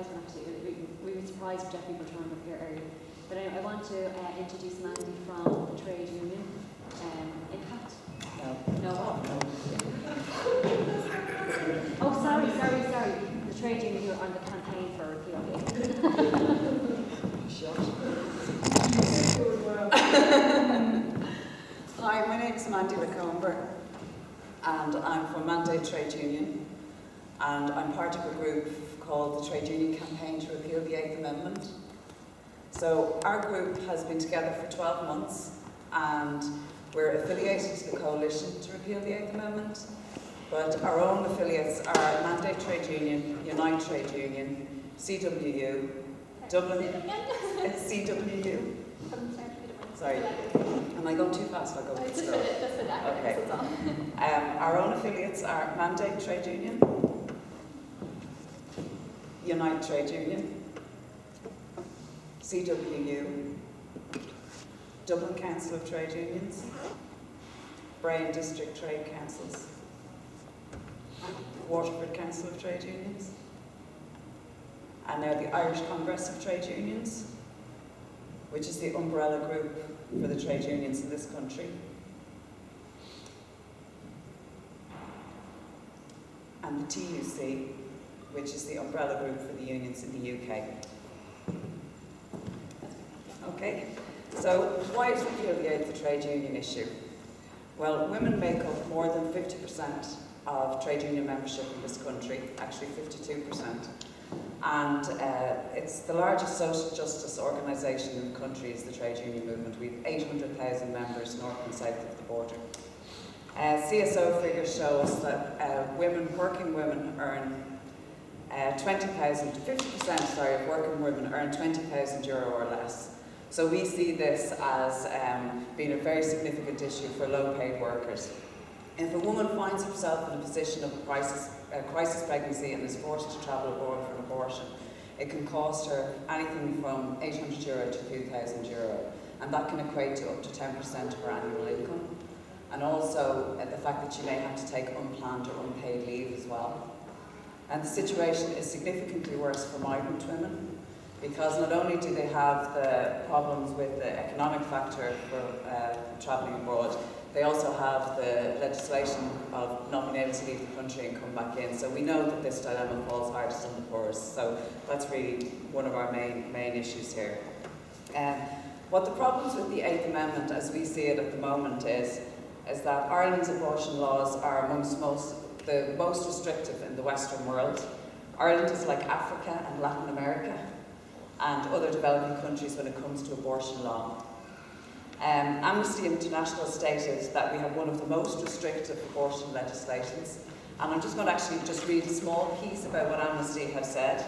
one actually. We were surprised Jeff people turned up here early. But anyway, I want to introduce Mandy from the trade union. Impact? No. Oh, sorry. The trade union who are on the campaign for Repeal the 8th. Hi, my name is Mandy La Combre, and I'm from Mandy Trade Union, and I'm part of a group called the Trade Union Campaign to Repeal the 8th Amendment. So our group has been together for 12 months, and we're affiliated to the coalition to repeal the 8th Amendment, but our own affiliates are Mandate Trade Union, Unite Trade Union, CWU, Dublin, CWU. Sorry, am I going too fast? I'll go with the slow. Okay. Our own affiliates are Mandate Trade Union, Unite Trade Union, CWU, Dublin Council of Trade Unions, Bray District Trade Councils, Waterford Council of Trade Unions, and now the Irish Congress of Trade Unions, which is the umbrella group for the trade unions in this country, and the TUC, which is the umbrella group for the unions in the UK. Okay, so why is Repeal the 8th a trade union issue? Well, women make up more than 50% of trade union membership in this country, actually 52%. And it's the largest social justice organisation in the country is the trade union movement. We have 800,000 members north and south of the border. CSO figures show us that working women earn 50% of working women earn €20,000 or less. So we see this as being a very significant issue for low-paid workers. If a woman finds herself in a position of a crisis pregnancy and is forced to travel abroad for an abortion, it can cost her anything from €800 to €2,000, and that can equate to up to 10% of her annual income. And also the fact that she may have to take unplanned or unpaid leave as well. And the situation is significantly worse for migrant women, because not only do they have the problems with the economic factor for travelling abroad, they also have the legislation of not being able to leave the country and come back in. So we know that this dilemma falls hardest on the poorest. So that's really one of our main issues here. What the problems with the 8th Amendment, as we see it at the moment, is that Ireland's abortion laws are amongst the most restrictive in the Western world. Ireland is like Africa and Latin America and other developing countries when it comes to abortion law. Amnesty International stated that we have one of the most restrictive abortion legislations, and I'm just going to actually just read a small piece about what Amnesty has said.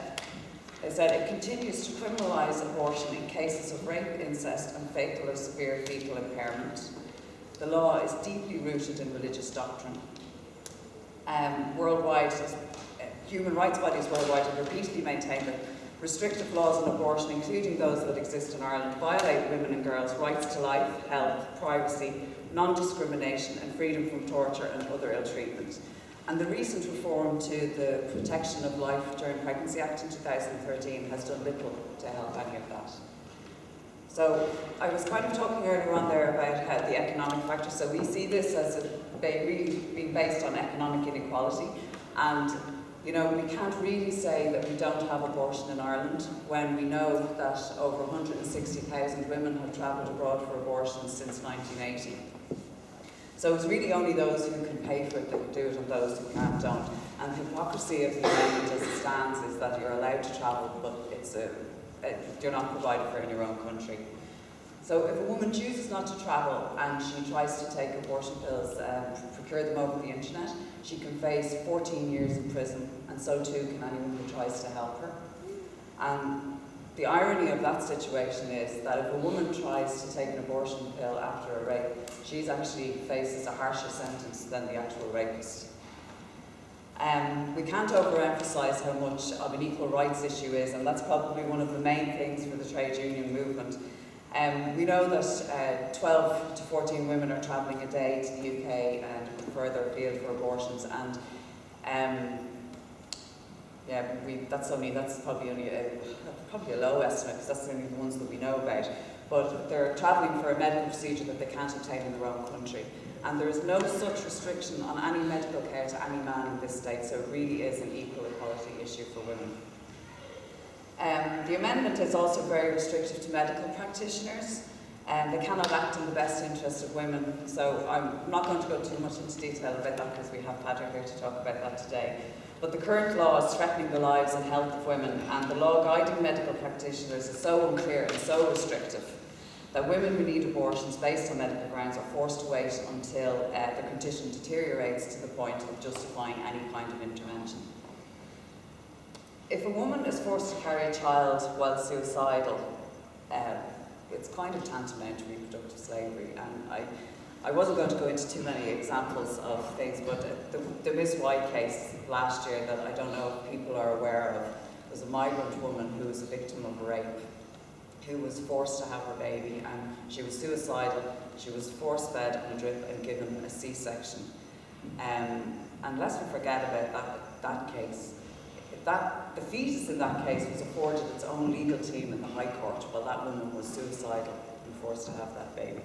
They said it continues to criminalise abortion in cases of rape, incest and fatal or severe fetal impairment. The law is deeply rooted in religious doctrine. Worldwide, human rights bodies worldwide have repeatedly maintained that restrictive laws on abortion, including those that exist in Ireland, violate women and girls' rights to life, health, privacy, non-discrimination and freedom from torture and other ill treatment. And the recent reform to the Protection of Life During Pregnancy Act in 2013 has done little to help any of that. So I was kind of talking earlier on there about how the economic factor. So we see this as really being based on economic inequality, and you know, we can't really say that we don't have abortion in Ireland when we know that over 160,000 women have travelled abroad for abortions since 1980. So it's really only those who can pay for it that can do it, and those who can't don't. And the hypocrisy of the amendment as it stands is that you're allowed to travel, but you're not provided for in your own country. So if a woman chooses not to travel and she tries to take abortion pills and procure them over the internet, she can face 14 years in prison, and so too can anyone who tries to help her. And the irony of that situation is that if a woman tries to take an abortion pill after a rape, she actually faces a harsher sentence than the actual rapist. We can't overemphasise how much of an equal rights issue is, and that's probably one of the main things for the trade union movement. We know that 12 to 14 women are travelling a day to the UK and further afield for abortions, and yeah, that's probably only probably a low estimate, because that's only the ones that we know about. But they're travelling for a medical procedure that they can't obtain in their own country. And there is no such restriction on any medical care to any man in this state, so it really is an equal equality issue for women. The amendment is also very restrictive to medical practitioners. They cannot act in the best interest of women, so I'm not going to go too much into detail about that because we have Patrick here to talk about that today. But the current law is threatening the lives and health of women, and the law guiding medical practitioners is so unclear and so restrictive that women who need abortions based on medical grounds are forced to wait until their condition deteriorates to the point of justifying any kind of intervention. If a woman is forced to carry a child while suicidal, it's kind of tantamount to reproductive slavery, and I wasn't going to go into too many examples of things, but the Miss White case last year that I don't know if people are aware of was a migrant woman who was a victim of rape, who was forced to have her baby, and she was suicidal. She was force-fed on a drip and given a C-section. And lest we forget about that case, the fetus in that case was afforded its own legal team in the High Court while that woman was suicidal and forced to have that baby.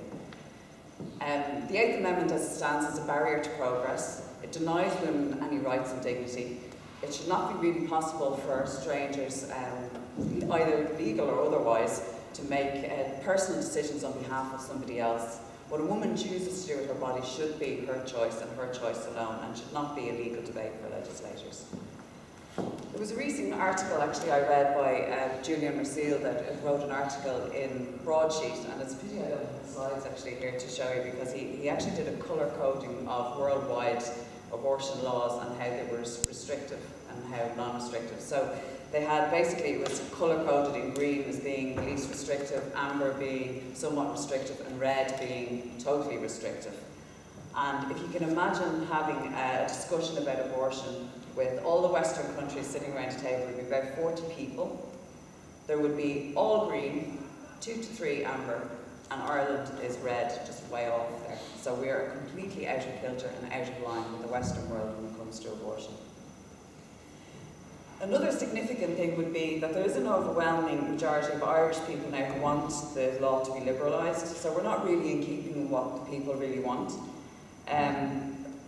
The 8th Amendment as it stands is a barrier to progress. It denies women any rights and dignity. It should not be really possible for strangers, either legal or otherwise, to make personal decisions on behalf of somebody else. What a woman chooses to do with her body should be her choice and her choice alone, and should not be a legal debate for legislators. There was a recent article actually I read by Julian Marcel that wrote an article in Broadsheet, and it's a pity I don't have the slides actually here to show you, because he actually did a colour coding of worldwide abortion laws and how they were restrictive and how non-restrictive. So they had basically, it was colour coded in green as being the least restrictive, amber being somewhat restrictive, and red being totally restrictive. And if you can imagine having a discussion about abortion with all the Western countries sitting around a table, there would be about 40 people. There would be all green, 2 to 3 amber, and Ireland is red, just way off there. So we are completely out of kilter and out of line with the Western world when it comes to abortion. Another significant thing would be that there is an overwhelming majority of Irish people now who want the law to be liberalised, so we're not really in keeping with what the people really want.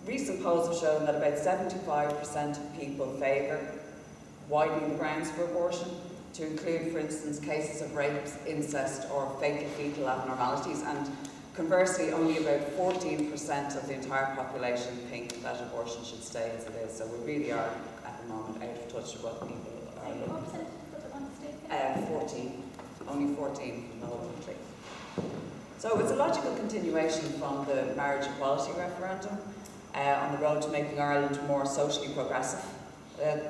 Recent polls have shown that about 75% of people favour widening the grounds for abortion to include, for instance, cases of rape, incest or fatal fetal abnormalities, and conversely only about 14% of the entire population think that abortion should stay as it is. So we really are at the moment out of touch with what people are looking for. What percentage does it want to stay? 14, only 14 in the whole country. So it's a logical continuation from the marriage equality referendum on the road to making Ireland more socially progressive.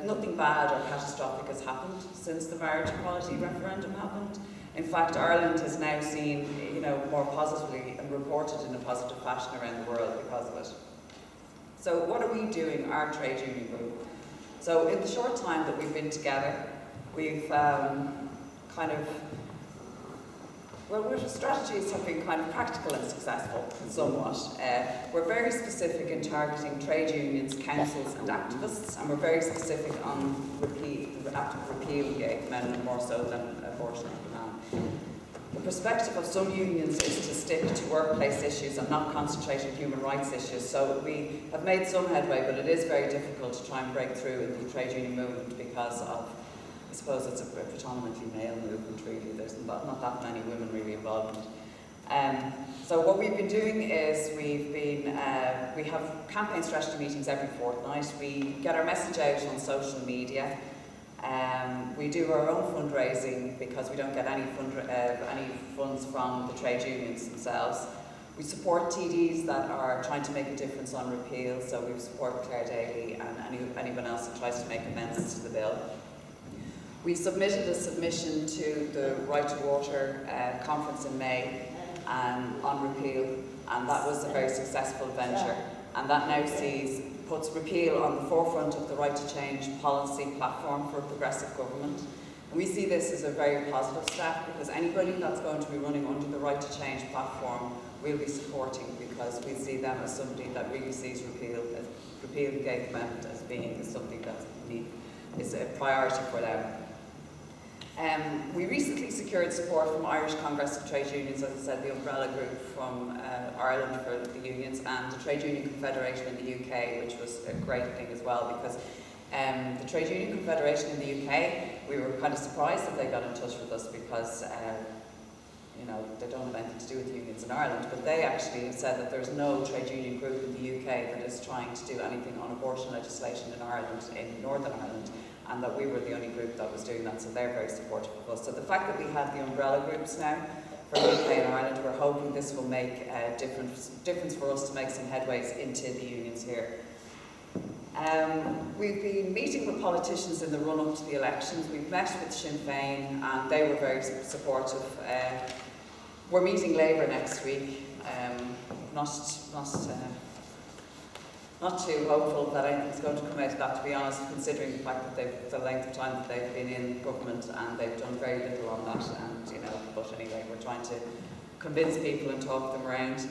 Nothing bad or catastrophic has happened since the marriage equality referendum happened. In fact, Ireland has now seen, more positively and reported in a positive fashion around the world because of it. So what are we doing, our trade union group? So in the short time that we've been together, we've our strategies have been kind of practical and successful, somewhat. We're very specific in targeting trade unions, councils and activists, and we're very specific on repeal the 8th Amendment more so than abortion on demand. The perspective of some unions is to stick to workplace issues and not concentrate on human rights issues, so we have made some headway, but it is very difficult to try and break through in the trade union movement because of, I suppose it's a predominantly male movement really. There's not that many women really involved in it. So what we've been doing is we have campaign strategy meetings every fortnight. We get our message out on social media. We do our own fundraising because we don't get any funds from the trade unions themselves. We support TDs that are trying to make a difference on repeal, so we support Claire Daly and anyone else that tries to make amendments to the bill. We submitted a submission to the Right to Water conference in May on repeal, and that was a very successful venture. And that now puts repeal on the forefront of the Right to Change policy platform for a progressive government. And we see this as a very positive step because anybody that's going to be running under the Right to Change platform we'll be supporting, because we see them as somebody that really sees repeal the 8th Amendment as being something that's is a priority for them. We recently secured support from Irish Congress of Trade Unions, as I said, the umbrella group from Ireland for the unions, and the Trade Union Confederation in the UK, which was a great thing as well, because the Trade Union Confederation in the UK, we were kind of surprised that they got in touch with us, because you know, they don't have anything to do with unions in Ireland, but they actually said that there's no trade union group in the UK that is trying to do anything on abortion legislation in Ireland, in Northern Ireland, and that we were the only group that was doing that, so they're very supportive of us. So the fact that we have the umbrella groups now for UK and Ireland, we're hoping this will make a difference for us to make some headways into the unions here. We've been meeting with politicians in the run-up to the elections. We've met with Sinn Féin, and they were very supportive. We're meeting Labour next week. Not too hopeful that anything's going to come out of that, to be honest, considering the fact that the length of time that they've been in government, and they've done very little on that. And you know, but anyway, we're trying to convince people and talk them around.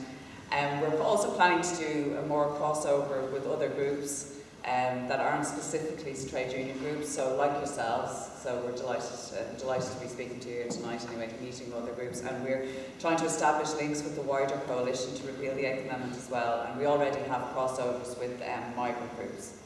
We're also planning to do a more crossover with other groups that aren't specifically trade union groups, so like yourselves. So we're delighted to be speaking to you here tonight anyway, meeting other groups, and we're trying to establish links with the wider coalition to repeal the 8th Amendment as well, and we already have crossovers with migrant groups.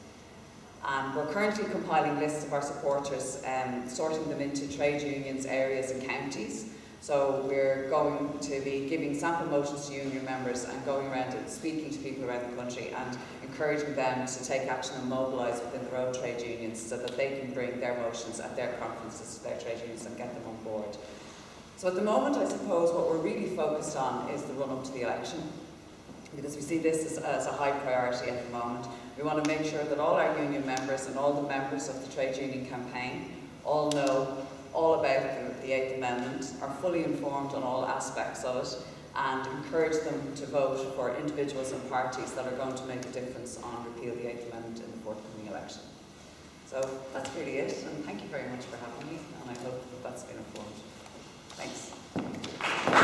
And we're currently compiling lists of our supporters, sorting them into trade unions, areas and counties. So we're going to be giving sample motions to union members and going around and speaking to people around the country and encouraging them to take action and mobilise within their own trade unions so that they can bring their motions at their conferences to their trade unions and get them on board. So at the moment, I suppose what we're really focused on is the run-up to the election, because we see this as a high priority at the moment. We want to make sure that all our union members and all the members of the trade union campaign all know all about the 8th Amendment, are fully informed on all aspects of it, and encourage them to vote for individuals and parties that are going to make a difference on repeal the 8th Amendment in the forthcoming election. So that's really it, and thank you very much for having me, and I hope that's been informed. Thanks.